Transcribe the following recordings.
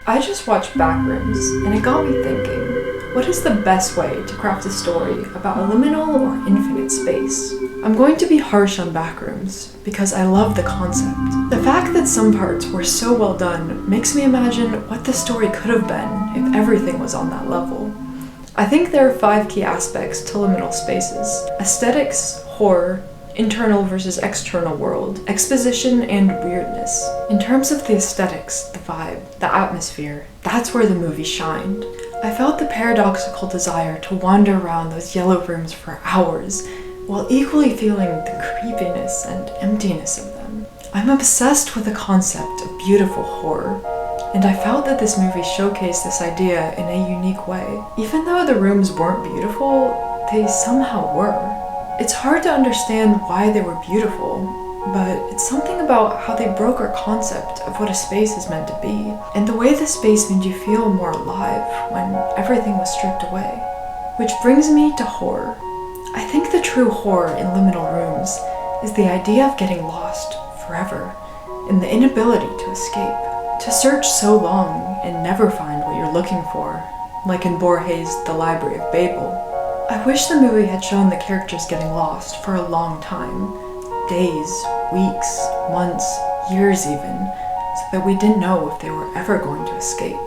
I just watched Backrooms, and it got me thinking, what is the best way to craft a story about a liminal or infinite space? I'm going to be harsh on Backrooms, because I love the concept. The fact that some parts were so well done makes me imagine what the story could have been if everything was on that level. I think there are 5 key aspects to liminal spaces: aesthetics, horror, internal versus external world, exposition, and weirdness. In terms of the aesthetics, the vibe, the atmosphere, that's where the movie shined. I felt the paradoxical desire to wander around those yellow rooms for hours, while equally feeling the creepiness and emptiness of them. I'm obsessed with the concept of beautiful horror, and I felt that this movie showcased this idea in a unique way. Even though the rooms weren't beautiful, they somehow were. It's hard to understand why they were beautiful, but it's something about how they broke our concept of what a space is meant to be, and the way the space made you feel more alive when everything was stripped away. Which brings me to horror. I think the true horror in liminal rooms is the idea of getting lost forever, and the inability to escape. To search so long and never find what you're looking for, like in Borges' The Library of Babel. I wish the movie had shown the characters getting lost for a long time. Days, weeks, months, years even, so that we didn't know if they were ever going to escape.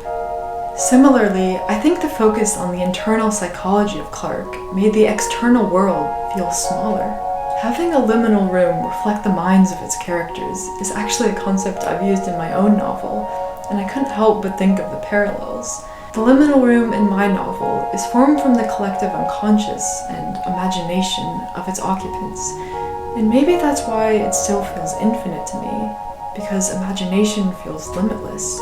Similarly, I think the focus on the internal psychology of Clark made the external world feel smaller. Having a liminal room reflect the minds of its characters is actually a concept I've used in my own novel, and I couldn't help but think of the parallels. The liminal room in my novel is formed from the collective unconscious and imagination of its occupants, and maybe that's why it still feels infinite to me, because imagination feels limitless.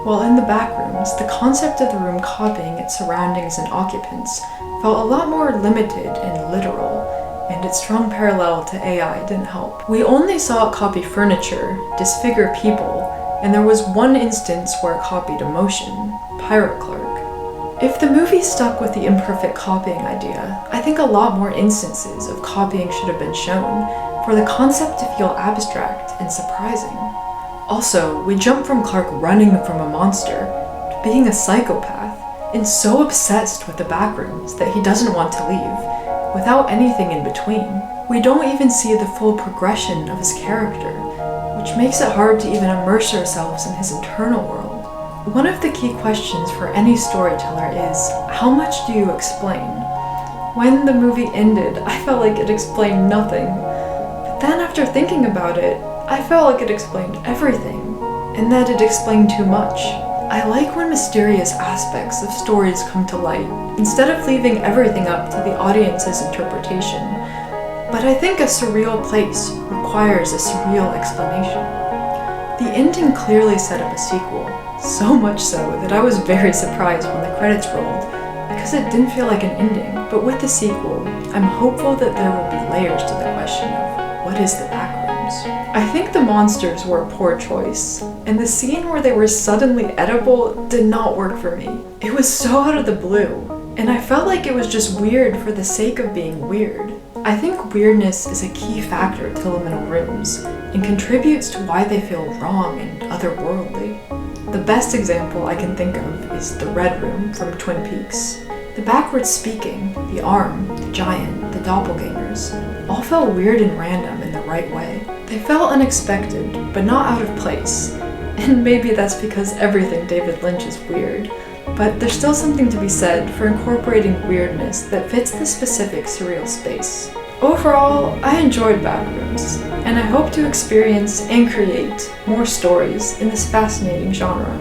While in the Backrooms, the concept of the room copying its surroundings and occupants felt a lot more limited and literal, and its strong parallel to AI didn't help. We only saw it copy furniture, disfigure people, and there was one instance where it copied emotion: Pirate Clark. If the movie stuck with the imperfect copying idea, I think a lot more instances of copying should have been shown, for the concept to feel abstract and surprising. Also, we jump from Clark running from a monster to being a psychopath, and so obsessed with the Backrooms that he doesn't want to leave, without anything in between. We don't even see the full progression of his character, which makes it hard to even immerse ourselves in his internal world. One of the key questions for any storyteller is, how much do you explain? When the movie ended, I felt like it explained nothing. But then after thinking about it, I felt like it explained everything, and that it explained too much. I like when mysterious aspects of stories come to light, instead of leaving everything up to the audience's interpretation. But I think a surreal place requires a surreal explanation. The ending clearly set up a sequel, so much so that I was very surprised when the credits rolled, because it didn't feel like an ending. But with the sequel, I'm hopeful that there will be layers to the question of, what is the Backrooms? I think the monsters were a poor choice, and the scene where they were suddenly edible did not work for me. It was so out of the blue, and I felt like it was just weird for the sake of being weird. I think weirdness is a key factor to liminal rooms, and contributes to why they feel wrong and otherworldly. The best example I can think of is the Red Room from Twin Peaks. The backwards speaking, the arm, the giant, the doppelgangers, all felt weird and random in the right way. They felt unexpected, but not out of place. And maybe that's because everything David Lynch is weird, but there's still something to be said for incorporating weirdness that fits the specific surreal space. Overall, I enjoyed Backrooms, and I hope to experience and create more stories in this fascinating genre.